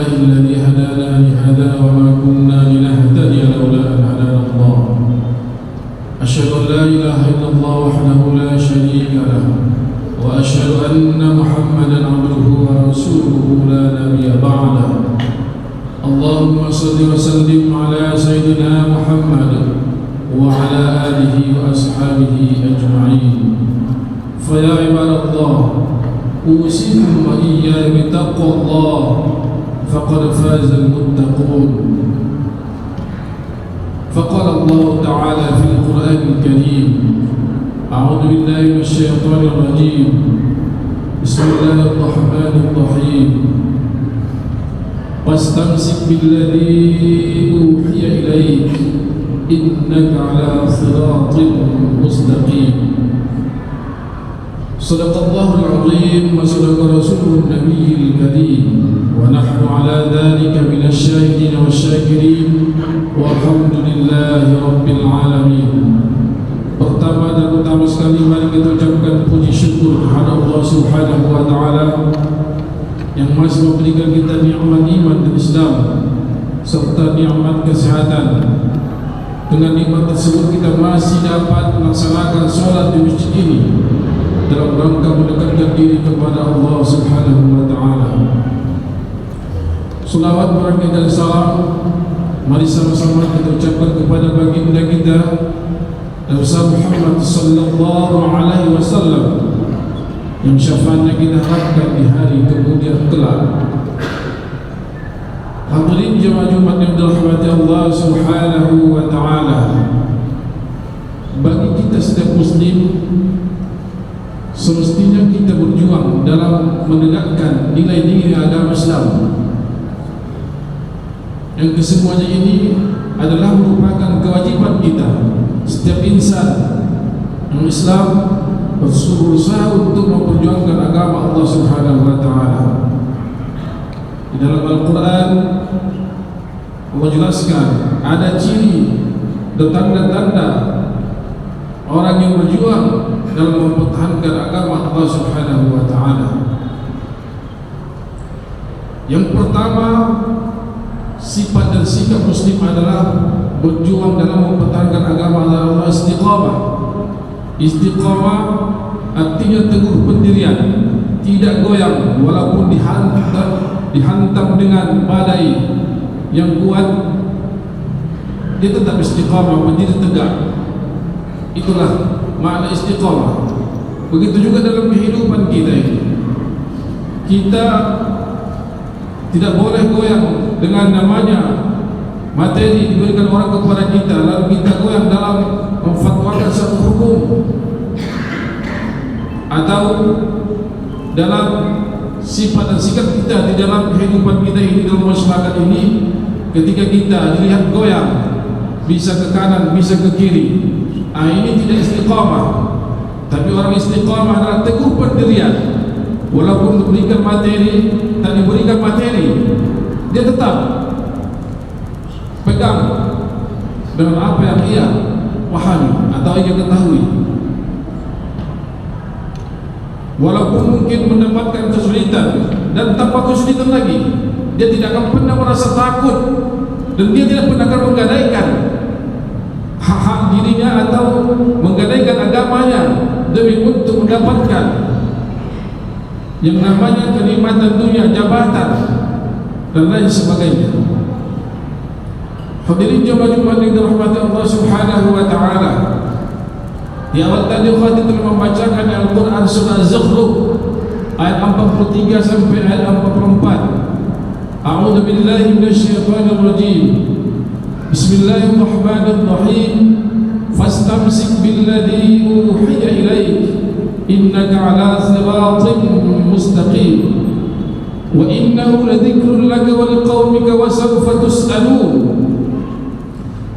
لله الذي هدانا لهذا وما كنا لنهتدي لولا أن هدانا الله أشهد أن لا إله إلا الله وحده لا شريك له وأشهد أن محمدا عبده ورسوله لا نبي بعده اللهم صل وسلم على سيدنا محمد وعلى آله وأصحابه أجمعين فيا عباد الله أوصيكم وإياي بتقوى الله فقد فاز المتقون فقال الله تعالى في القرآن الكريم أعوذ بالله من الشيطان الرجيم بسم الله الرحمن الرحيم واستمسك بالذي أوحي إليك إنك على صراط مستقيم صدق الله العظيم وصدق رسوله النبي الكريم ونحن على ذلك من الشاهدين والشاكرين والحمد لله رب العالمين. Pertama dan utama sekali mari kita ucapkan puji syukur kepada Allah Subhanahu wa taala yang masih memberikan kita nikmat iman dan Islam serta nikmat kesehatan. Dengan nikmat tersebut kita masih dapat melaksanakan sholat di masjid ini dalam rangka mendekatkan diri kepada Allah Subhanahu wa taala. Selawat barakah dan salam mari sama-sama kita ucapkan kepada baginda kita Nabi Muhammad sallallahu alaihi wasallam yang syafaatnya kita harapkan di hari kemudian kelak. Hadirin jemaah Jumat yang dirahmati Allah Subhanahu wa taala. Bagi kita setiap muslim semestinya kita berjuang dalam menegakkan nilai-nilai agama Islam yang kesemuanya ini adalah merupakan kewajiban kita. Setiap insan yang Islam berusaha untuk memperjuangkan agama Allah Subhanahu wa taala. Di dalam Al-Quran Allah jelaskan ada ciri dan tanda-tanda orang yang berjuang dalam mempertahankan agama Allah Subhanahu wa taala. Yang pertama, sifat dan sikap muslim adalah berjuang dalam mempertahankan agama Allah, istiqamah. Istiqamah artinya teguh pendirian, tidak goyang walaupun dihantam dengan badai yang kuat, dia tetap istiqamah, berdiri tegak. Itulah makna istiqamah. Begitu juga dalam kehidupan kita ini. Kita tidak boleh goyang dengan namanya materi diberikan orang kepada kita lalu kita goyang dalam memfatwakan satu hukum atau dalam sifat dan sikap kita di dalam kehidupan kita ini, dalam masyarakat ini. Ketika kita dilihat goyang, bisa ke kanan, bisa ke kiri, ini tidak istiqamah. Tapi orang istiqamah adalah teguh pendirian. Walaupun diberikan materi dan diberikan materi, dia tetap pegang dengan apa yang ia pahami atau ia ketahui. Walaupun mungkin mendapatkan kesulitan dan tanpa kesulitan lagi, dia tidak akan pernah merasa takut dan dia tidak pernah akan menggadaikan hak-hak dirinya atau menggadaikan agamanya demi untuk mendapatkan yang namanya kenikmatan dunia, jabatan dan lain sebagainya. Hadirin jemaah Jumat yang dirahmati Allah Subhanahu wa taala. Di awal tadi Khatib telah membacakan Al-Quran surah Az-Zukhruf ayat 43 sampai ayat 44. A'udzu billahi minasyaitonir rajim. Bismillahirrahmanirrahim. Fastamsik billadzi uhiya ilaik innaka 'ala siratin mustaqim. Wa innahu ladzikrun laka wa liqaumika wa sawfa tus'alun.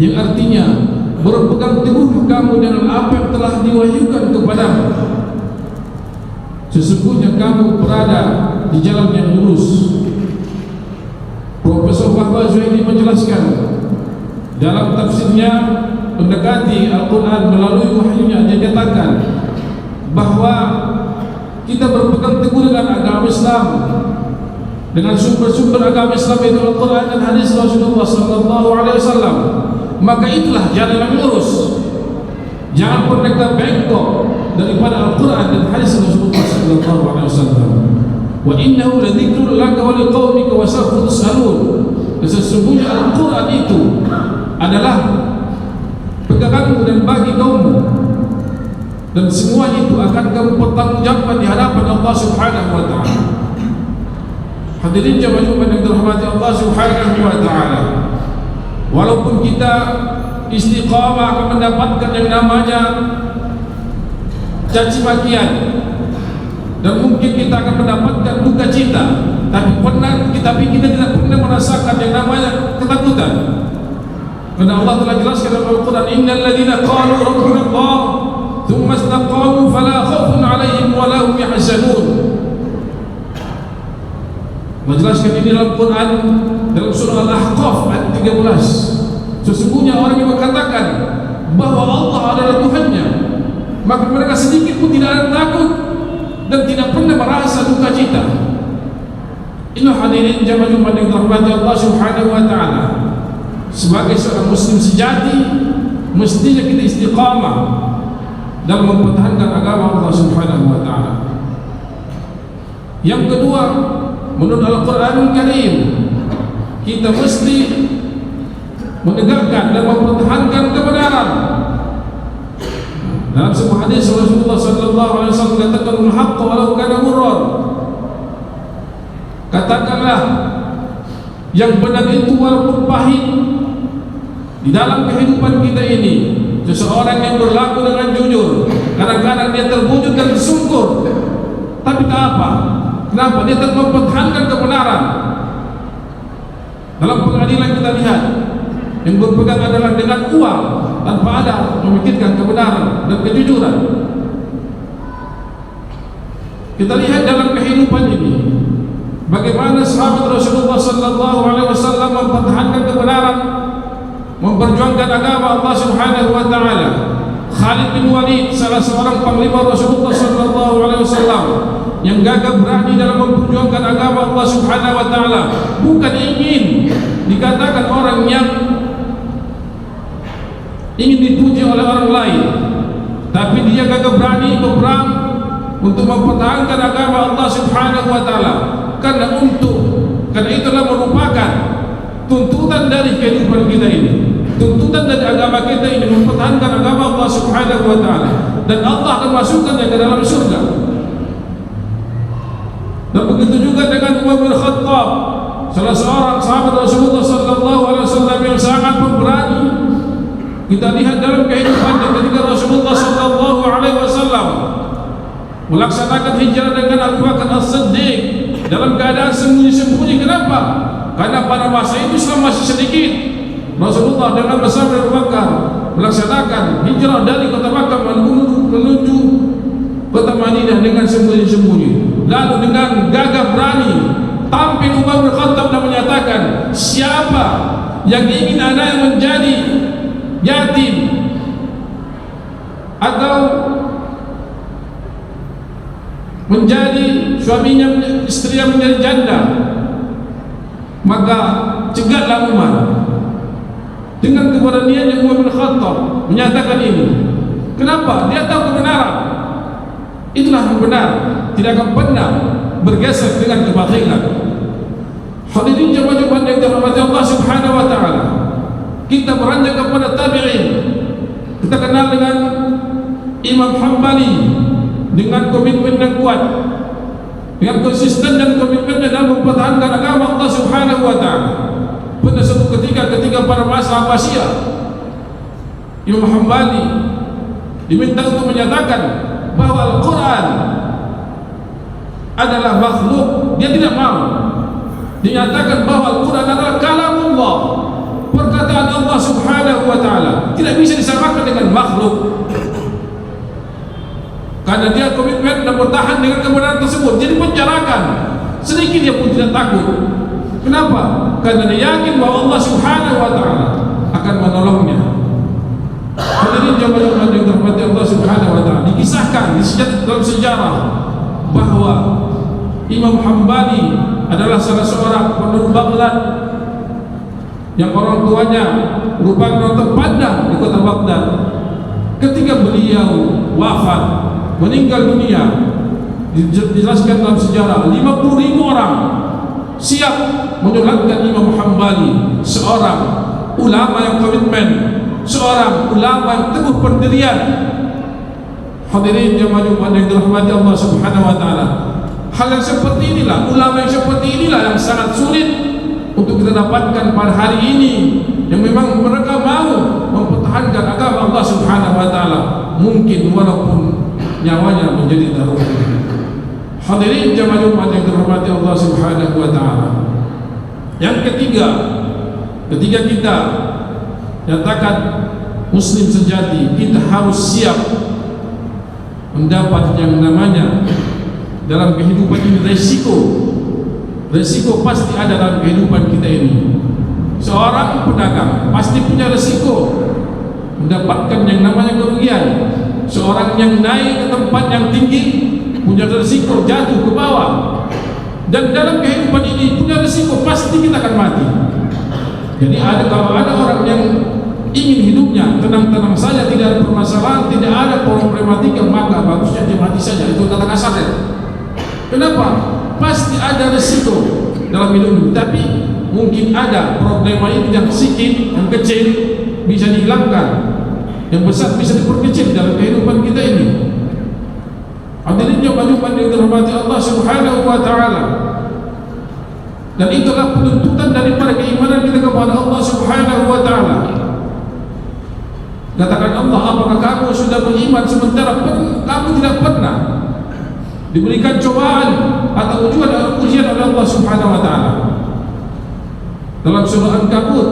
Yang artinya berpegang teguh kamu dengan apa yang telah diwahyukan kepadamu. Sesungguhnya kamu berada di jalan yang lurus. Profesor Bahwa Zuhaili menjelaskan dalam tafsirnya mendekati Al-Quran melalui wahyunya, dia katakan bahwa kita berpegang teguh dengan agama Islam dengan sumber-sumber agama Islam itu Al-Quran dan hadis Rasulullah sallallahu alaihi wasallam, maka itulah jalan yang lurus. Jangan pernah kita bengkok daripada Al-Quran dan hadis Rasulullah sallallahu alaihi wasallam. Wa innahu ladzikrun laka wa liqaumika wa sawfa tus'alun. Sesungguhnya Al-Quran itu adalah peganganmu dan bagi kaummu, dan semua itu akan kamu pertanggungjawabkan di hadapan Allah Subhanahu wa taala. Hadirin jamaah yang dirahmati Allah Subhanahu wa taala, walaupun kita istiqamah akan mendapatkan yang namanya caci makian, dan mungkin kita akan mendapatkan duka cita, tapi kita tidak pernah merasakan yang namanya ketakutan. Karena Allah telah jelaskan dalam Al-Quran, innal ladzina qalu rabbuna Allah tsumma istaqamu fala khaufun 'alaihim wa la hum yahzanun. Menjelaskan ini dalam Quran, dalam surah Al-Ahqaf ayat 13. Sesungguhnya orang yang mengatakan bahwa Allah adalah Tuhannya, maka mereka sedikit pun tidak ada takut dan tidak pernah merasa duka cita. Inilah hadirin jamaah Jumat yang dirahmati Allah Subhanahu wa taala. Sebagai seorang muslim sejati, mestinya kita istiqamah dalam mempertahankan agama Allah Subhanahu wa taala. Yang kedua, menurut Al-Quranul Karim, kita mesti menegakkan dan mempertahankan kebenaran. Dalam sebuah hadis Rasulullah sallallahu alaihi wasallam katakan, "Al-haqq walau kana murran." Katakanlah yang benar itu walaupun pahit. Di dalam kehidupan kita ini, seseorang yang berlaku dengan jujur, kadang-kadang dia terwujud dan tersungkur, tapi tak apa. Kenapa? Dia tetap mempertahankan kebenaran. Dalam pengadilan kita lihat, yang berpegang adalah dengan uang tanpa ada memikirkan kebenaran dan kejujuran. Kita lihat dalam kehidupan ini, bagaimana sahabat Rasulullah sallallahu alaihi wasallam mempertahankan kebenaran, memperjuangkan agama Allah Subhanahu wa taala. Khalid bin Walid, salah seorang panglima Rasulullah sallallahu alaihi wasallam, yang gagah berani dalam memperjuangkan agama Allah Subhanahu wa taala, bukan ingin dikatakan orang yang ingin dipuji oleh orang lain, tapi dia gagah berani berperang untuk mempertahankan agama Allah Subhanahu wa taala. Karena itulah merupakan tuntutan dari kehidupan kita ini, tuntutan dari agama kita ini, mempertahankan agama Allah Subhanahu wa taala, dan Allah akan masukkannya ke dalam surga. Dan begitu juga dengan Umar bin Khattab, salah seorang sahabat Rasulullah sallallahu alaihi wasallam yang sangat pemberani. Kita lihat dalam kehidupannya ketika Rasulullah sallallahu alaihi wasallam melaksanakan hijrah dengan Abu Bakar As-Siddiq dalam keadaan sembunyi-sembunyi. Kenapa? Karena pada masa itu Islam masih sedikit. Rasulullah dengan bersama Abu Bakar melaksanakan hijrah dari kota Makkah menuju kota Madinah dengan sembunyi-sembunyi. Lalu dengan gagah berani tampil Umar bin Khattab dan menyatakan, siapa yang ingin anaknya menjadi yatim atau menjadi suaminya, istrinya menjadi janda, maka cegatlah Umar. Dengan keberaniannya Umar bin Khattab menyatakan ini. Kenapa? Dia tahu kebenaran. Itulah yang benar, tidak akan pernah bergeser dengan kebatilan. Hadirin jemaah yang dirahmati Allah Subhanahu wa taala, kita beranjak kepada tabi'in. Kita kenal dengan Imam Hambali dengan komitmen yang kuat, dengan konsisten dan komitmen dalam mempertahankan agama Allah Subhanahu wa taala. Pada suatu ketika pada masa Abbasiyah, Imam Hambali diminta untuk menyatakan bahwa Al-Quran adalah makhluk. Dia tidak mau dinyatakan bahwa Al-Quran adalah kalamullah, perkataan Allah Subhanahu wa taala, tidak bisa disamakan dengan makhluk. Karena dia komitmen dan bertahan dengan kebenaran tersebut, jadi penjarakan sedikit dia pun tidak takut. Kenapa? Karena dia yakin bahwa Allah Subhanahu wa taala akan menolongnya. Hadirin jemaah yang dirahmati Allah Subhanahu wa taala, dikisahkan dalam sejarah bahwa Imam Hambali adalah salah seorang penduduk Baghdad yang orang tuanya merupakan orang terpandang di kota Baghdad. Ketika beliau wafat, meninggal dunia, dijelaskan dalam sejarah 50.000 orang siap menyolatkan Imam Hambali, seorang ulama yang komitmen, seorang ulama yang teguh pendirian. Hadirin jemaah Jumat yang dirahmati Allah Subhanahu wa taala, hal yang seperti inilah, ulama yang seperti inilah yang sangat sulit untuk kita dapatkan pada hari ini, yang memang mereka mau mempertahankan agama Allah Subhanahu wa taala, mungkin walaupun nyawanya menjadi taruhan. Hadirin jemaah Jumat yang dirahmati Allah Subhanahu wa taala. Yang ketiga, ketika kita nyatakan muslim sejati, kita harus siap mendapat yang namanya dalam kehidupan ini resiko. Resiko pasti ada dalam kehidupan kita ini. Seorang pedagang pasti punya resiko mendapatkan yang namanya kerugian. Seorang yang naik ke tempat yang tinggi punya resiko jatuh ke bawah. Dan dalam kehidupan ini punya resiko pasti kita akan mati. Jadi kalau ada orang yang ingin hidupnya tenang-tenang saja, tidak ada permasalahan, tidak ada problematika, maka bagusnya dia mati saja. Itu kata kasarnya. Kenapa? Pasti ada resiko dalam hidup ini. Tapi mungkin ada problema itu yang sedikit, yang kecil bisa dihilangkan, yang besar bisa diperkecil dalam kehidupan kita ini. Hadirin jemaah yang dirahmati Allah Subhanahu wa taala. Dan itulah penuntutan daripada keimanan kita kepada Allah Subhanahu wa taala. Katakan Allah, apakah kamu sudah beriman sementara kamu tidak pernah diberikan cobaan atau ujian oleh Allah Subhanahu wa taala? Dalam surah Al-Ankabut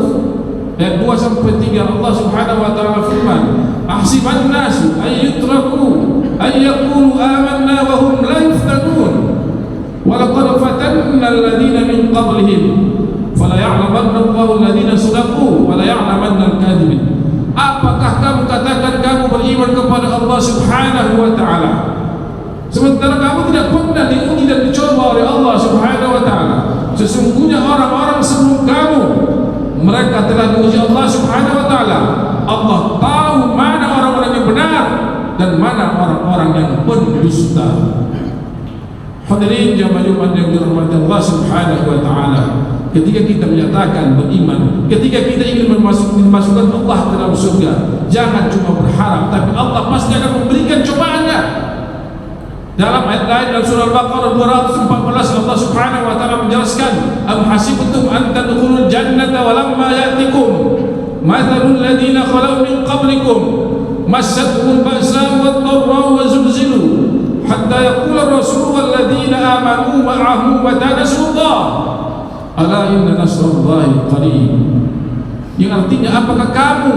ayat 2-3 Allah Subhanahu wa taala firman, "Ahsiban nasu ay yutraku ay yaqulu amanna wa hum la yuftanun wa laqad fatanna alladziina min qablihim fala ya'lamanna Allahu alladziina sadaqu wa la ya'lamanna al-kadhibin." Apakah kamu katakan kamu beriman kepada Allah Subhanahu wa taala sementara kamu tidak pernah diuji dan dicoba oleh Allah Subhanahu wa taala? Sesungguhnya orang-orang sebelum kamu mereka telah diuji Allah Subhanahu wa taala. Allah tahu mana orang-orang yang benar dan mana orang-orang yang pendusta. Hadirin jemaah Jumat yang dirahmati Allah Subhanahu wa taala, ketika kita menyatakan beriman, ketika kita ingin memasukkan Allah ke dalam surga, jangan cuma berharap, tapi Allah pasti akan memberikan cobaannya. Dalam ayat lain dalam surah Al-Baqarah 214 Allah Subhanahu wa taala menjelaskan, am hasibtum an tadkhulul jannata wa lamma ya'tikum mathalul ladzina khalau min qablikum massatuhum ba'sa wad dharra wa zulzilu hatta yaqula ar-rasulu wal ladzina amanu ma'ahu mata nasrullah ala inna nasrullahi qarib. Yang artinya, apakah kamu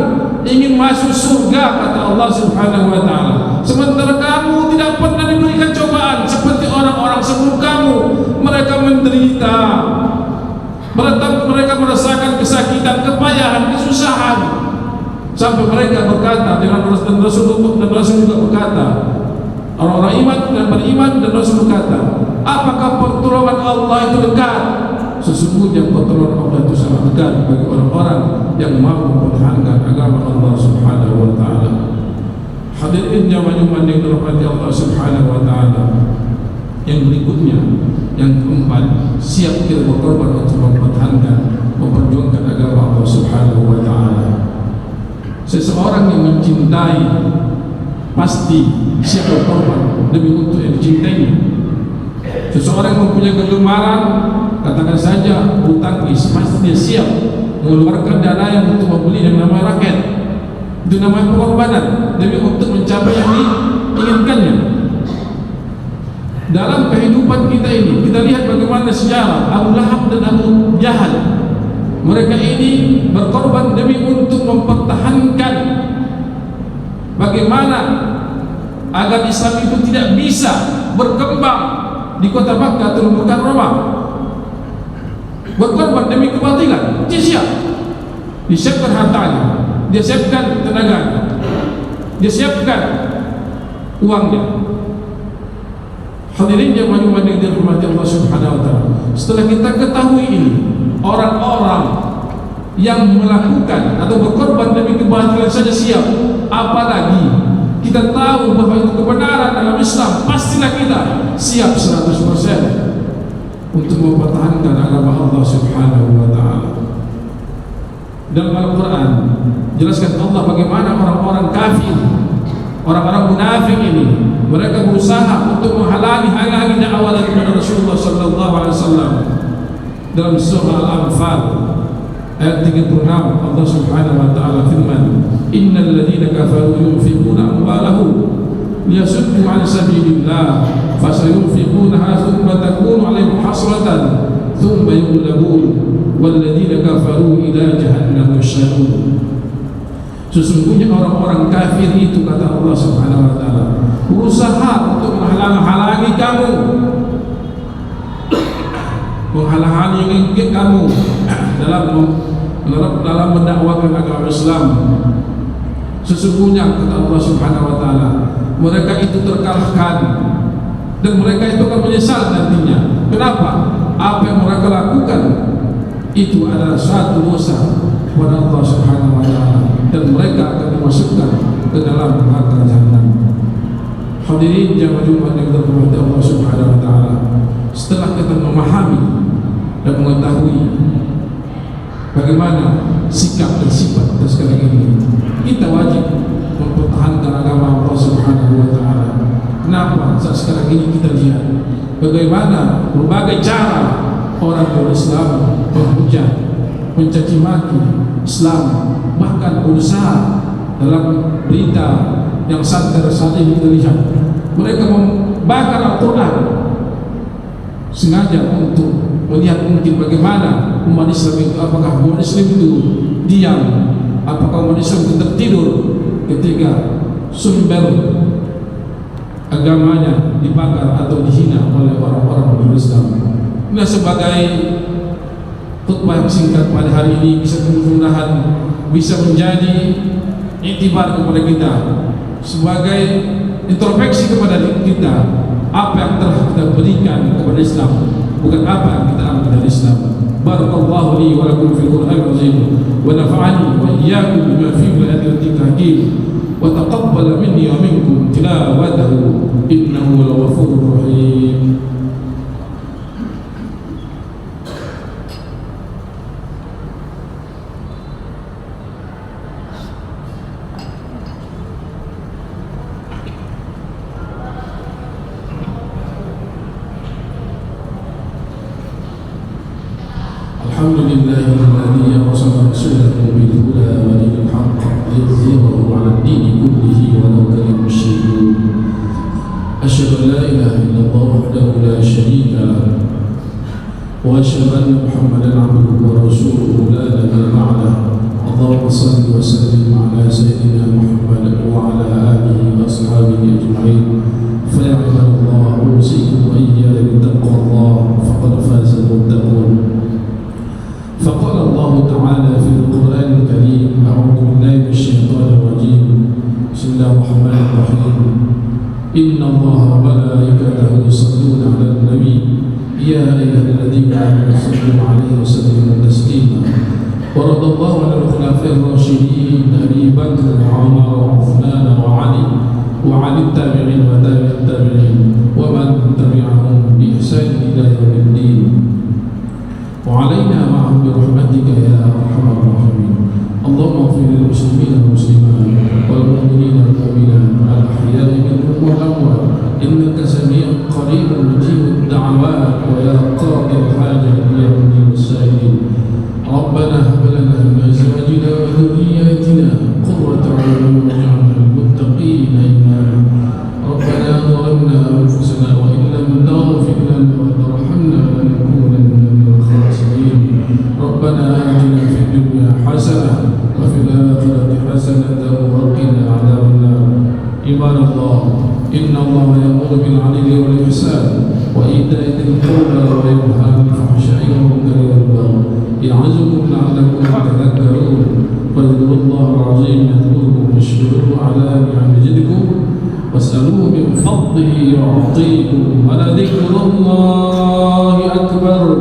ingin masuk surga, kata Allah Subhanahu wa taala, sementara kamu tidak pernah diberikan cobaan seperti orang-orang sebelum kamu? Mereka menderita, mereka merasakan kesakitan, kepayahan, kesusahan, sampai mereka berkata dengan Rasul juga berkata, orang-orang iman dan beriman, dan Rasul berkata, apakah pertolongan Allah itu dekat? Sesungguhnya pertolongan Allah itu sangat dekat bagi orang-orang yang mampu mempertahankan agama Allah Subhanahu wa taala. Hadirin jemaah Jumat yang dirahmati Allah Subhanahu wa taala. Yang berikutnya, yang keempat, siap kita berkorban untuk mempertahankan, memperjuangkan agama Allah Subhanahu wa taala. Seseorang yang mencintai pasti siap berkorban demi untuk yang dicintainya. Seseorang yang mempunyai kegemaran, katakan saja bulu tangkis, pasti dia siap mengeluarkan dana yang untuk membeli yang namanya raket. Itu namanya pengorbanan demi untuk mencapai yang diinginkannya. Dalam kehidupan kita ini, kita lihat bagaimana sejarah Abu Lahab dan Abu Jahal. Mereka ini berkorban demi untuk mempertahankan bagaimana agar Islam itu tidak bisa berkembang di kota Makkah atau Mukarramah. Berkorban demi kebatilan, dia siap. Dia siapkan hartanya, dia siapkan tenaganya, dia siapkan uangnya. Hadirin yang dirahmati Allah Subhanahu wa taala. Setelah kita ketahui ini, orang-orang yang melakukan atau berkorban demi kebatilan saja siap, apalagi kita tahu bahwa itu kebenaran dalam Islam, pastilah kita siap 100% untuk mempertahankan agama Allah Subhanahu wa taala. Dalam Al-Quran jelaskan Allah bagaimana orang-orang kafir, orang-orang munafik ini, mereka berusaha untuk menghalangi dakwah daripada Rasulullah sallallahu alaihi wasallam. Dalam surah Al-Anfal ayat 36 Allah Subhanahu wa taala firman, innal ladzina kafaru yunfiquna amwalahum liyasuddu 'an sabilillah fasayunfiqunaha thumma takunu 'alaihim hasratan thumma yughlabun wal ladzina kafaru ila jahannam yuhsyarun. Sesungguhnya orang-orang kafir itu, kata Allah Subhanahu wa taala, berusaha untuk menghalang-halangi kamu, menghalang-halangi kamu dalam mendakwakan agama Islam. Sesungguhnya kata Allah Subhanahu wa taala, mereka itu terkalahkan dan mereka itu akan menyesal nantinya. Kenapa? Apa yang mereka lakukan itu adalah satu dosa kepada Allah Subhanahu wa taala dan mereka akan dimasukkan ke dalam neraka jahanam. Hadirin yang dirahmati Allah Subhanahu wa taala, setelah kita memahami dan mengetahui bagaimana sikap dan sifat kita sekarang ini, kita wajib mempertahankan agama Allah Subhanahu wa taala. Kenapa? Saat sekarang ini kita lihat bagaimana berbagai cara orang berislam menghujat, mencaci maki Islam, bahkan berusaha dalam berita yang santer saat ini kita lihat mereka membakar Al-Quran sengaja untuk melihat mungkin bagaimana umat Islam itu, apakah umat Islam itu diam, apakah umat Islam itu tertidur ketika sumber agamanya dibakar atau dihina oleh orang-orang berislam. Nah, sebagai khutbah yang singkat pada hari ini bisa mudah-mudahan bisa menjadi iktibar kepada kita, sebagai introspeksi kepada diri kita, apa yang telah kita berikan kepada Islam, bukan apa yang kita ambil dari Islam. Barakallahu li wa lakum fil Qur'anil azim wa nafa'ani wa iyyakum bima fihi min ayatil hakim wa taqabbal minni wa minkum tilawatahu innahu laghafurur rahim. Alhamdulillahilladzi arsala rasulahu bil huda wa dinil haqq liyudhhirahu 'ala ad-dini kullihi walau karihal musyrikun. Asyhadu an la ilaha illallah wahdahu la syarika lahu wa asyhadu anna Muhammadan 'abduhu wa rasuluhu la nabiyya ba'dahu. Allahumma shalli wa sallim 'ala sayyidina Muhammad wa 'ala alihi wa ashabihi ajma'in. Fa ya ibadallah, usikum wa iyyakum bi taqwallah faqad faza al-muttaqun. فقال الله تعالى في القرآن الكريم: أعوذ بالله من الشيطان الرجيم بسم الله الرحمن الرحيم إن الله وملائكته يصلون على النبي يا أيها الذين آمنوا صلوا عليه وسلموا تسليما. ورد الله على الخلفاء الراشدين أبي بكر وعمر وعثمان وعلي وعن التابعين وتابع التابعين ومن تبعهم بإحسان إلى يوم الدين وعلينا معهم برحمتك يا أرحم الراحمين. اللهم اغفر للمسلمين والمسلمات والمؤمنين والمؤمنات الأحياء منهم والأموات إنك سميع قريب مجيب الدعوات ويا قاضي الحاجة يا مجيب السائلين. ربنا هب لنا من أزواجنا وذرياتنا قرة أعين واجعلنا للمتقين إماما. ربنا ظلمنا أنفسنا وإن لم تغفر لنا وترحمنا لنكونن من الخاسرين. ربنا آتنا في الدنيا حسنة وفي الآخرة حسنة وقنا عذاب النار. عباد الله، إن الله يأمر بالعدل والإحسان وإيتاء ذي القربى وينهى عن الفحشاء والمنكر والبغي يعظكم لعلكم تذكرون. واذكروا الله العظيم يذكركم واشكروه على نعمه يزدكم واسألوه من فضله يعطيكم ولذكر الله أكبر